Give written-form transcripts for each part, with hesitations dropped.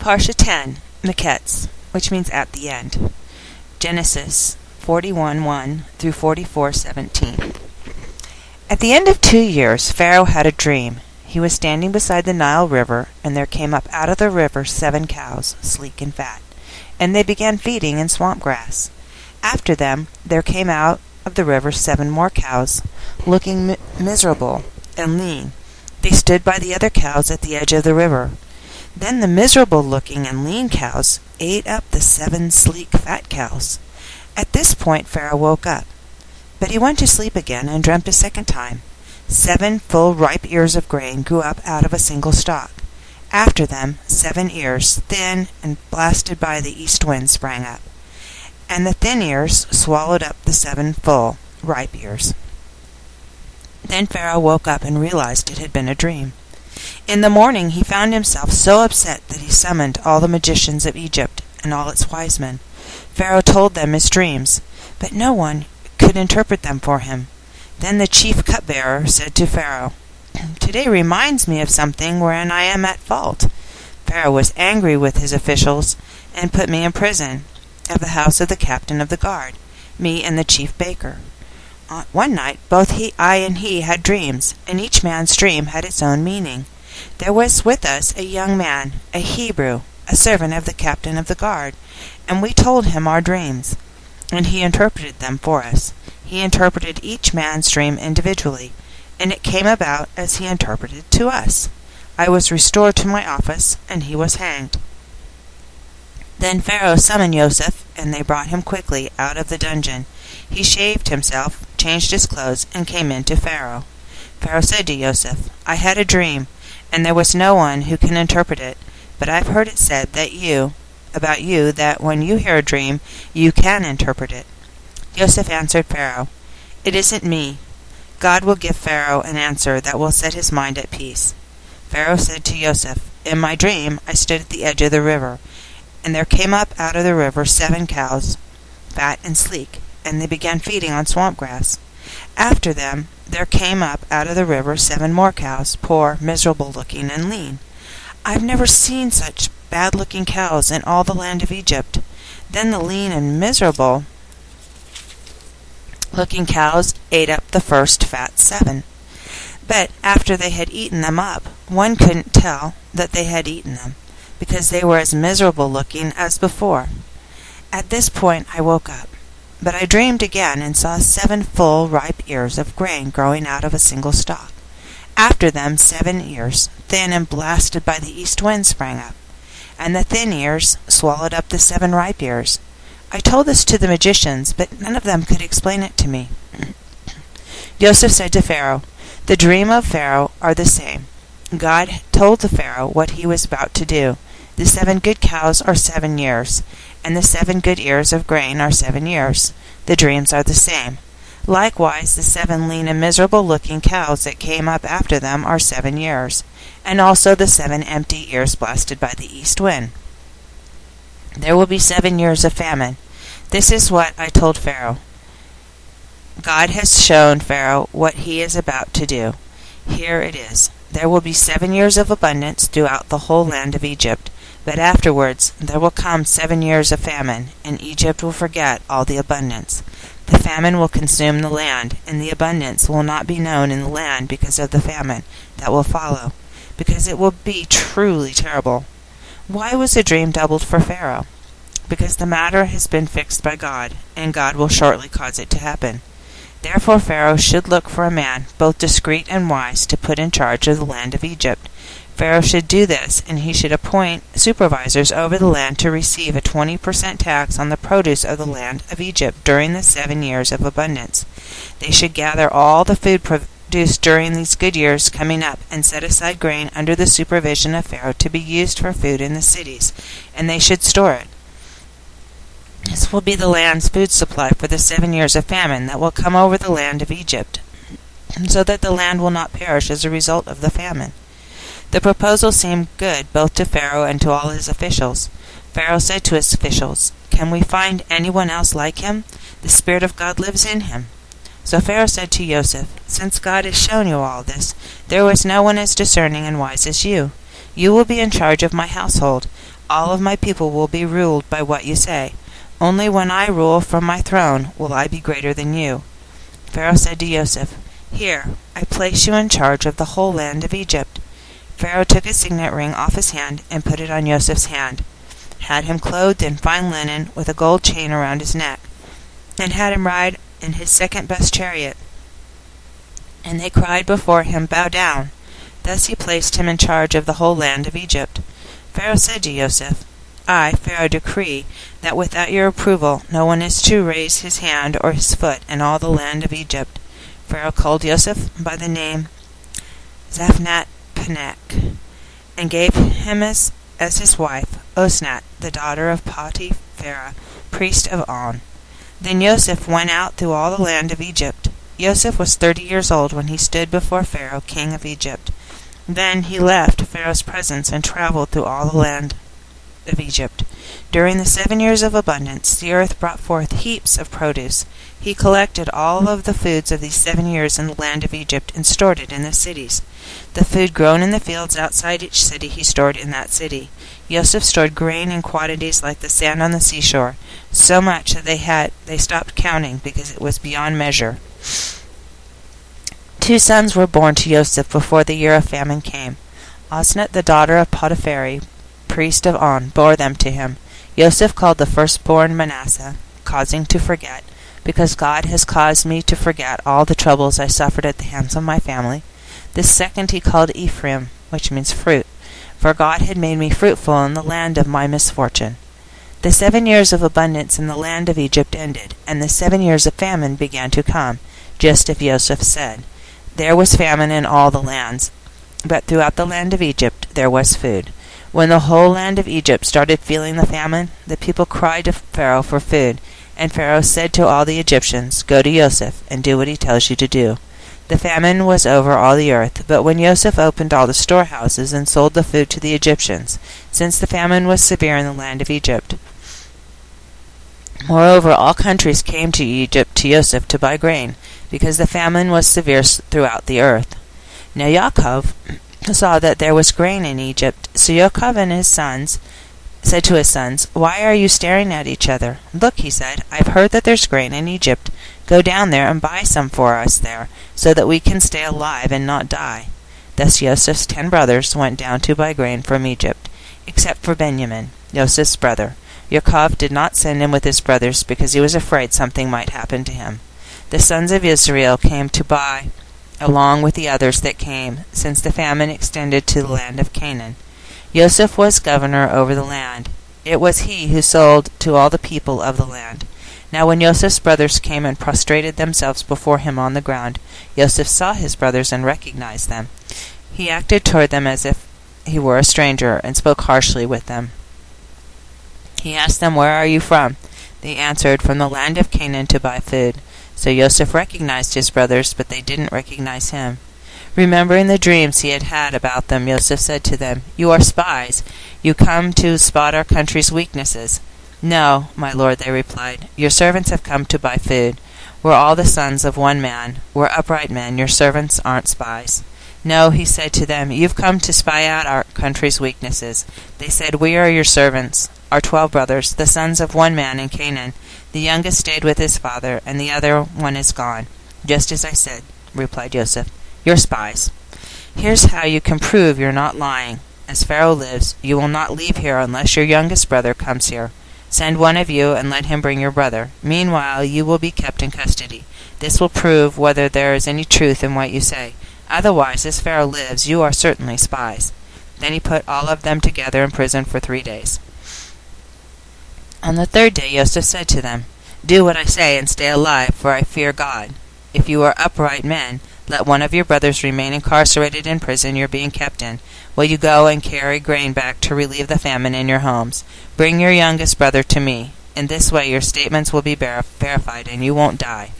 Parsha 10, Miketz, which means at the end. Genesis 41:1 through 44:17. At the end of 2 years, Pharaoh had a dream. He was standing beside the Nile River, and there came up out of the river 7 cows, sleek and fat, and they began feeding in swamp grass. After them, there came out of the river 7 more cows, looking miserable and lean. They stood by the other cows at the edge of the river. Then the miserable-looking and lean cows ate up the 7 sleek, fat cows. At this point Pharaoh woke up, but he went to sleep again and dreamt a second time. 7 full ripe ears of grain grew up out of a single stalk. After them 7 ears, thin and blasted by the east wind, sprang up, and the thin ears swallowed up the 7 full, ripe ears. Then Pharaoh woke up and realized it had been a dream. In the morning he found himself so upset that he summoned all the magicians of Egypt and all its wise men. Pharaoh told them his dreams, but no one could interpret them for him. Then the chief cupbearer said to Pharaoh, "Today reminds me of something wherein I am at fault." Pharaoh was angry with his officials and put me in prison at the house of the captain of the guard, me and the chief baker. One night both I and he had dreams, and each man's dream had its own meaning. There was with us a young man, a Hebrew, a servant of the captain of the guard, and we told him our dreams, and he interpreted them for us. He interpreted each man's dream individually, and it came about as he interpreted to us. I was restored to my office, and he was hanged. Then Pharaoh summoned Joseph, and they brought him quickly out of the dungeon. He shaved himself, changed his clothes, and came in to Pharaoh. Pharaoh said to Joseph, "I had a dream, and there was no one who can interpret it, but I've heard it said about you that when you hear a dream, you can interpret it." Joseph answered Pharaoh, "It isn't me. God will give Pharaoh an answer that will set his mind at peace." Pharaoh said to Joseph, "In my dream I stood at the edge of the river, and there came up out of the river 7 cows, fat and sleek, and they began feeding on swamp grass. After them there came up out of the river 7 more cows, poor, miserable-looking, and lean. I've never seen such bad-looking cows in all the land of Egypt. Then the lean and miserable-looking cows ate up the first fat 7. But after they had eaten them up, one couldn't tell that they had eaten them, because they were as miserable-looking as before. At this point I woke up, but I dreamed again and saw 7 full, ripe ears of grain growing out of a single stalk. After them 7 ears, thin and blasted by the east wind, sprang up, and the thin ears swallowed up the 7 ripe ears. I told this to the magicians, but none of them could explain it to me." Joseph said to Pharaoh, "The dream of Pharaoh are the same. God told the Pharaoh what he was about to do. The 7 good cows are 7 years, and the 7 good ears of grain are 7 years. The dreams are the same. Likewise, the 7 lean and miserable-looking cows that came up after them are 7 years, and also the 7 empty ears blasted by the east wind. There will be 7 years of famine. This is what I told Pharaoh. God has shown Pharaoh what he is about to do. Here it is. There will be 7 years of abundance throughout the whole land of Egypt, but afterwards there will come 7 years of famine, and Egypt will forget all the abundance. The famine will consume the land, and the abundance will not be known in the land because of the famine that will follow, because it will be truly terrible." Why was the dream doubled for Pharaoh? Because the matter has been fixed by God, and God will shortly cause it to happen. Therefore Pharaoh should look for a man, both discreet and wise, to put in charge of the land of Egypt. Pharaoh should do this, and he should appoint supervisors over the land to receive a 20% tax on the produce of the land of Egypt during the 7 years of abundance. They should gather all the food produced during these good years coming up, and set aside grain under the supervision of Pharaoh to be used for food in the cities, and they should store it. This will be the land's food supply for the 7 years of famine that will come over the land of Egypt, so that the land will not perish as a result of the famine. The proposal seemed good both to Pharaoh and to all his officials. Pharaoh said to his officials, "Can we find anyone else like him? The Spirit of God lives in him." So Pharaoh said to Joseph, "Since God has shown you all this, there was no one as discerning and wise as you. You will be in charge of my household. All of my people will be ruled by what you say. Only when I rule from my throne will I be greater than you." Pharaoh said to Joseph, "Here, I place you in charge of the whole land of Egypt." Pharaoh took his signet ring off his hand and put it on Joseph's hand, had him clothed in fine linen with a gold chain around his neck, and had him ride in his second-best chariot. And they cried before him, "Bow down." Thus he placed him in charge of the whole land of Egypt. Pharaoh said to Joseph, "I, Pharaoh, decree that without your approval no one is to raise his hand or his foot in all the land of Egypt." Pharaoh called Joseph by the name Zaphnath-Paneah, and gave him as his wife Osnat, the daughter of Potipharah, priest of On. Then Joseph went out through all the land of Egypt. Joseph was 30 years old when he stood before Pharaoh, king of Egypt. Then he left Pharaoh's presence and traveled through all the land of Egypt. During the 7 years of abundance, the earth brought forth heaps of produce. He collected all of the foods of these 7 years in the land of Egypt and stored it in the cities. The food grown in the fields outside each city he stored in that city. Joseph stored grain in quantities like the sand on the seashore, so much that they stopped counting because it was beyond measure. 2 sons were born to Joseph before the year of famine came. Osnat, the daughter of Potipharah, priest of On, bore them to him. Joseph called the firstborn Manasseh, causing to forget, because God has caused me to forget all the troubles I suffered at the hands of my family. The second he called Ephraim, which means fruit, for God had made me fruitful in the land of my misfortune. The 7 years of abundance in the land of Egypt ended, and the 7 years of famine began to come, just as Joseph said. There was famine in all the lands, but throughout the land of Egypt there was food. When the whole land of Egypt started feeling the famine, the people cried to Pharaoh for food, and Pharaoh said to all the Egyptians, "Go to Joseph and do what he tells you to do." The famine was over all the earth, but when Joseph opened all the storehouses and sold the food to the Egyptians, since the famine was severe in the land of Egypt. Moreover, all countries came to Egypt to Joseph to buy grain, because the famine was severe throughout the earth. Now Yaakov saw that there was grain in Egypt, so Yaakov and his sons said to his sons, "Why are you staring at each other? Look," he said, "I've heard that there's grain in Egypt. Go down there and buy some for us there, so that we can stay alive and not die." Thus Joseph's 10 brothers went down to buy grain from Egypt, except for Benjamin, Joseph's brother. Yaakov did not send him with his brothers because he was afraid something might happen to him. The sons of Israel came to buy along with the others that came, since the famine extended to the land of Canaan. Joseph was governor over the land. It was he who sold to all the people of the land. Now when Joseph's brothers came and prostrated themselves before him on the ground, Joseph saw his brothers and recognized them. He acted toward them as if he were a stranger, and spoke harshly with them. He asked them, "Where are you from?" They answered, "From the land of Canaan to buy food." So Joseph recognized his brothers, but they didn't recognize him. Remembering the dreams he had had about them, Joseph said to them, "You are spies. You come to spot our country's weaknesses." "No, my lord," they replied. "Your servants have come to buy food. We're all the sons of one man. We're upright men. Your servants aren't spies." "No," he said to them, "you've come to spy out our country's weaknesses." They said, "We are your servants, our 12 brothers, the sons of one man in Canaan. The youngest stayed with his father, and the other one is gone." "Just as I said," replied Joseph. "You're spies. Here's how you can prove you're not lying. As Pharaoh lives, you will not leave here unless your youngest brother comes here. Send one of you and let him bring your brother. Meanwhile, you will be kept in custody. This will prove whether there is any truth in what you say. Otherwise, as Pharaoh lives, you are certainly spies." Then he put all of them together in prison for 3 days. On the 3rd day Joseph said to them, "Do what I say and stay alive, for I fear God. If you are upright men, let one of your brothers remain incarcerated in prison you're being kept in, while you go and carry grain back to relieve the famine in your homes. Bring your youngest brother to me. In this way your statements will be verified, and you won't die."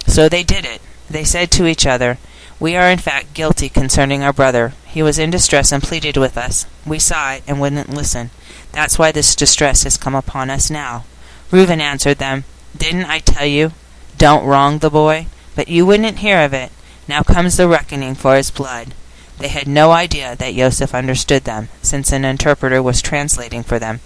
So they did it. They said to each other, "We are in fact guilty concerning our brother. He was in distress and pleaded with us. We saw it and wouldn't listen. That's why this distress has come upon us now." Reuben answered them, "Didn't I tell you, don't wrong the boy? But you wouldn't hear of it. Now comes the reckoning for his blood." They had no idea that Yosef understood them, since an interpreter was translating for them.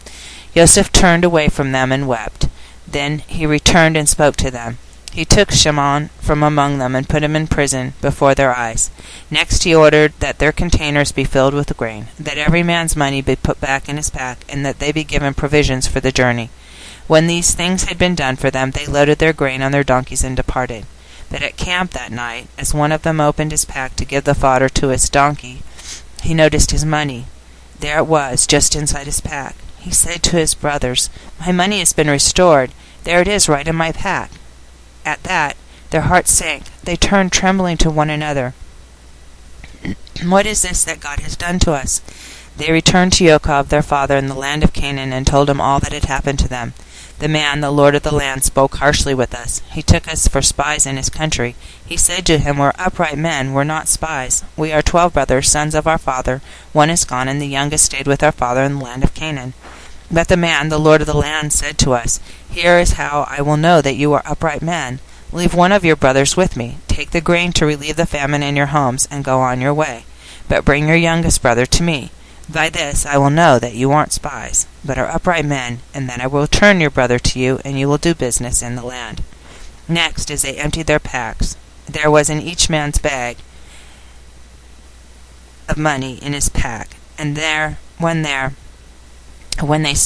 Yosef turned away from them and wept. Then he returned and spoke to them. He took Shimon from among them and put him in prison before their eyes. Next he ordered that their containers be filled with grain, that every man's money be put back in his pack, and that they be given provisions for the journey. When these things had been done for them, they loaded their grain on their donkeys and departed. But at camp that night, as one of them opened his pack to give the fodder to his donkey, he noticed his money. There it was, just inside his pack. He said to his brothers, "My money has been restored. There it is, right in my pack." At that, their hearts sank. They turned trembling to one another. "What is this that God has done to us?" They returned to Yaakov their father in the land of Canaan and told him all that had happened to them. The man, the lord of the land, spoke harshly with us. He took us for spies in his country. He said to him, "We're upright men, we're not spies. We are 12 brothers, sons of our father. One is gone, and the youngest stayed with our father in the land of Canaan." But the man, the lord of the land, said to us, "Here is how I will know that you are upright men. Leave one of your brothers with me. Take the grain to relieve the famine in your homes, and go on your way. But bring your youngest brother to me. By this I will know that you aren't spies, but are upright men, and then I will return your brother to you, and you will do business in the land." Next, as they emptied their packs, there was in each man's bag of money in his pack, and when they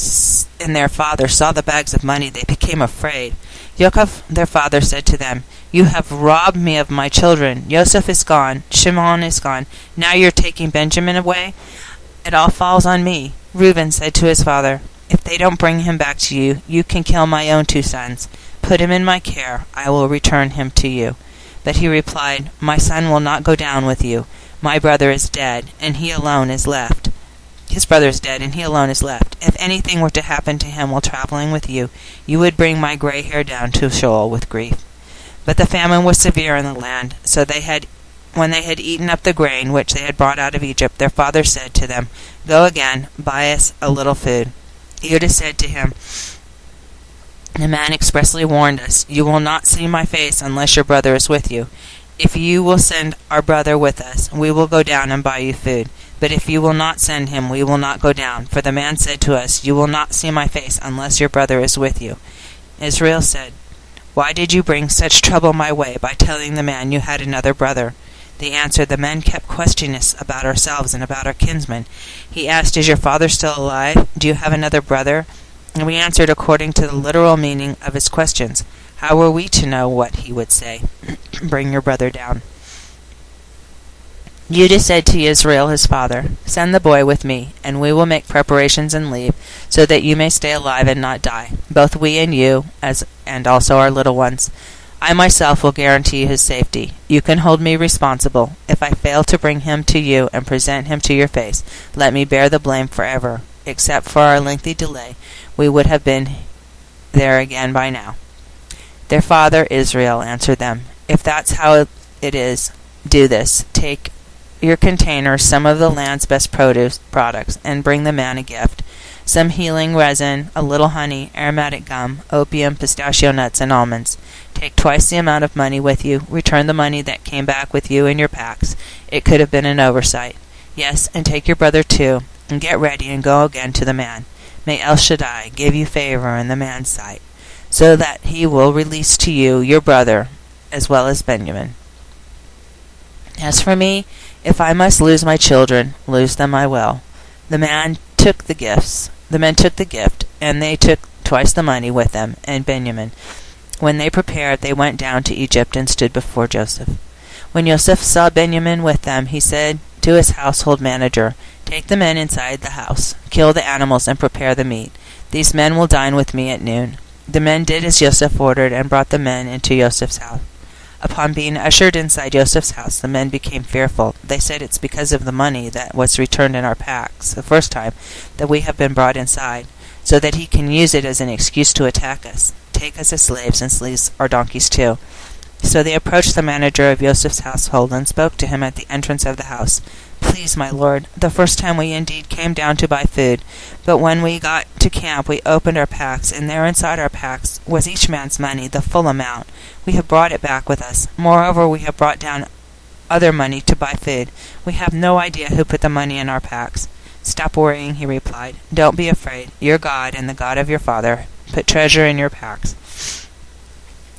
and their father saw the bags of money, they became afraid. Yaakov their father said to them, "You have robbed me of my children. Yosef is gone, Shimon is gone. Now you're taking Benjamin away? It all falls on me." Reuben said to his father, "If they don't bring him back to you, you can kill my own 2 sons. Put him in my care. I will return him to you." But he replied, "My son will not go down with you. My brother is dead, and he alone is left. His brother is dead, and he alone is left. If anything were to happen to him while traveling with you, you would bring my gray hair down to Sheol with grief." But the famine was severe in the land, so when they had eaten up the grain which they had brought out of Egypt, their father said to them, "Go again, buy us a little food." Judah said to him, "The man expressly warned us, 'You will not see my face unless your brother is with you. If you will send our brother with us, we will go down and buy you food. But if you will not send him, we will not go down. For the man said to us, You will not see my face unless your brother is with you.'" Israel said, "Why did you bring such trouble my way by telling the man you had another brother?" They answered, "The men kept questioning us about ourselves and about our kinsmen. He asked, 'Is your father still alive? Do you have another brother?' And we answered according to the literal meaning of his questions. How were we to know what he would say? Bring your brother down." Judah said to Israel his father, "Send the boy with me, and we will make preparations and leave, so that you may stay alive and not die, both we and you, and also our little ones. I myself will guarantee his safety. You can hold me responsible. If I fail to bring him to you and present him to your face, let me bear the blame forever. Except for our lengthy delay, we would have been there again by now." Their father Israel answered them, "If that's how it is, do this. Take your containers some of the land's best products, and bring the man a gift: some healing resin, a little honey, aromatic gum, opium, pistachio nuts, and almonds. Take twice the amount of money with you. Return the money that came back with you in your packs. It could have been an oversight. Yes, and take your brother too, and get ready and go again to the man. May El Shaddai give you favor in the man's sight, so that he will release to you your brother as well as Benjamin. As for me, if I must lose my children, lose them I will." The men took the gift, and they took twice the money with them and Benjamin. When they prepared, they went down to Egypt and stood before Joseph. When Joseph saw Benjamin with them, he said to his household manager, "Take the men inside the house, kill the animals, and prepare the meat. These men will dine with me at noon." The men did as Joseph ordered and brought the men into Joseph's house. Upon being ushered inside Joseph's house, the men became fearful. They said, "It's because of the money that was returned in our packs the first time that we have been brought inside, so that he can use it as an excuse to attack us. Take us as slaves and seize our donkeys too." So they approached the manager of Joseph's household and spoke to him at the entrance of the house. "Please, my lord, the first time we indeed came down to buy food, but when we got to camp we opened our packs, and there inside our packs was each man's money, the full amount. We have brought it back with us. Moreover, we have brought down other money to buy food. We have no idea who put the money in our packs." "Stop worrying," he replied. "Don't be afraid. Your God and the God of your father put treasure in your packs.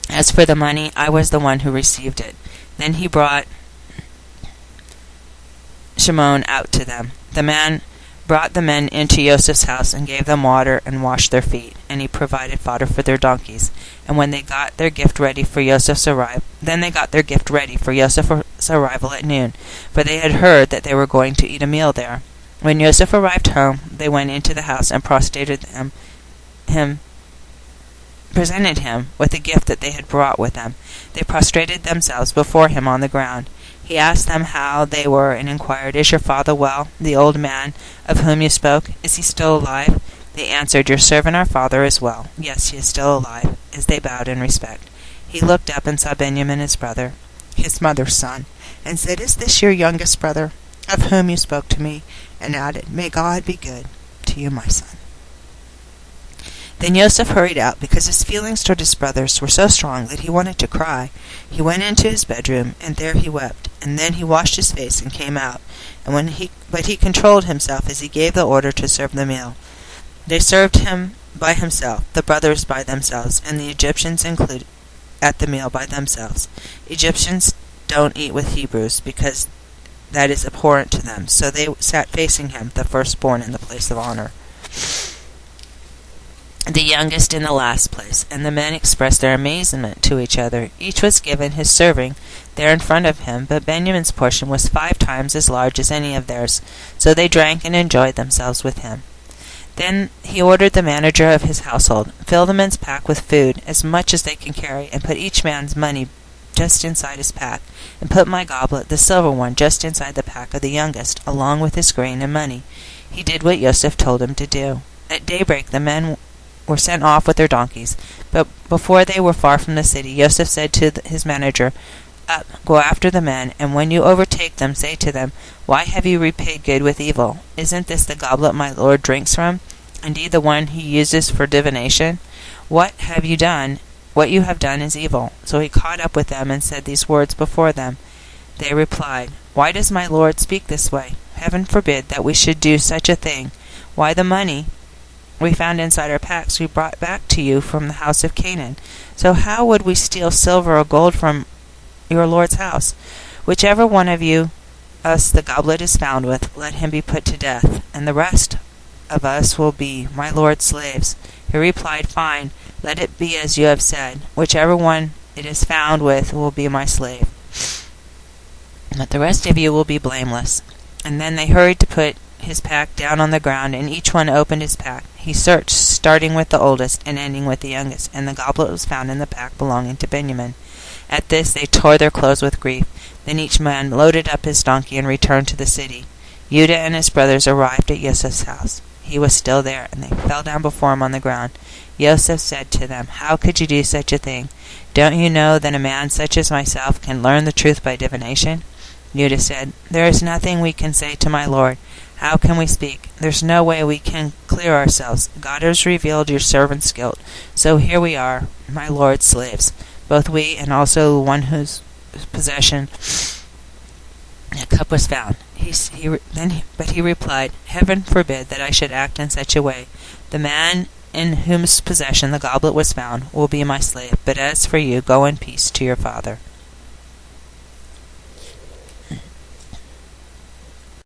As for the money, I was the one who received it." Then he brought Shimon out to them. The man brought the men into Joseph's house and gave them water and washed their feet, and he provided fodder for their donkeys. And when they got their gift ready for Joseph's arrival, at noon, for they had heard that they were going to eat a meal there. When Joseph arrived home, they went into the house and presented him with the gift that they had brought with them. They prostrated themselves before him on the ground. He asked them how they were and inquired, "Is your father well, the old man of whom you spoke? Is he still alive?" They answered, "Your servant our father is well. Yes, he is still alive," as they bowed in respect. He looked up and saw Benjamin, his brother, his mother's son, and said, "Is this your youngest brother, of whom you spoke to me?" And added, "May God be good to you, my son." Then Joseph hurried out, because his feelings toward his brothers were so strong that he wanted to cry. He went into his bedroom, and there he wept. And then he washed his face and came out. But he controlled himself as he gave the order to serve the meal. They served him by himself, the brothers by themselves, and the Egyptians included at the meal by themselves. Egyptians don't eat with Hebrews, because that is abhorrent to them. So they sat facing him, the firstborn in the place of honor, the youngest in the last place. And the men expressed their amazement to each other. Each was given his serving there in front of him, but Benjamin's portion was 5 times as large as any of theirs. So they drank and enjoyed themselves with him. Then he ordered the manager of his household, "Fill the men's pack with food, as much as they can carry, and put each man's money just inside his pack, and put my goblet, the silver one, just inside the pack of the youngest, along with his grain and money." He did what Joseph told him to do. At daybreak the men were sent off with their donkeys, but before they were far from the city, Joseph said to his manager, "Up, go after the men, and when you overtake them, say to them, 'Why have you repaid good with evil? Isn't this the goblet my Lord drinks from? Indeed, the one he uses for divination? What you have done is evil.'" So he caught up with them and said these words before them. They replied, "Why does my Lord speak this way? Heaven forbid that we should do such a thing. Why, the money we found inside our packs we brought back to you from the house of Canaan. So how would we steal silver or gold from your Lord's house? Whichever one of us the goblet is found with, let him be put to death, and the rest of us will be my Lord's slaves." He replied, "Fine, let it be as you have said. Whichever one it is found with will be my slave, but the rest of you will be blameless." And then they hurried to put his pack down on the ground, and each one opened his pack. He searched, starting with the oldest and ending with the youngest, and the goblet was found in the pack belonging to Benjamin. At this they tore their clothes with grief. Then each man loaded up his donkey and returned to the city. Judah and his brothers arrived at Joseph's house. He was still there, and they fell down before him on the ground. Joseph said to them, "How could you do such a thing? Don't you know that a man such as myself can learn the truth by divination?" Judah said, "There is nothing we can say to my Lord. How can we speak? There's no way we can clear ourselves. God has revealed your servant's guilt. So here we are, my Lord's slaves, both we and also the one whose possession the cup was found." But he replied, "Heaven forbid that I should act in such a way. The man in whose possession the goblet was found will be my slave. But as for you, go in peace to your father."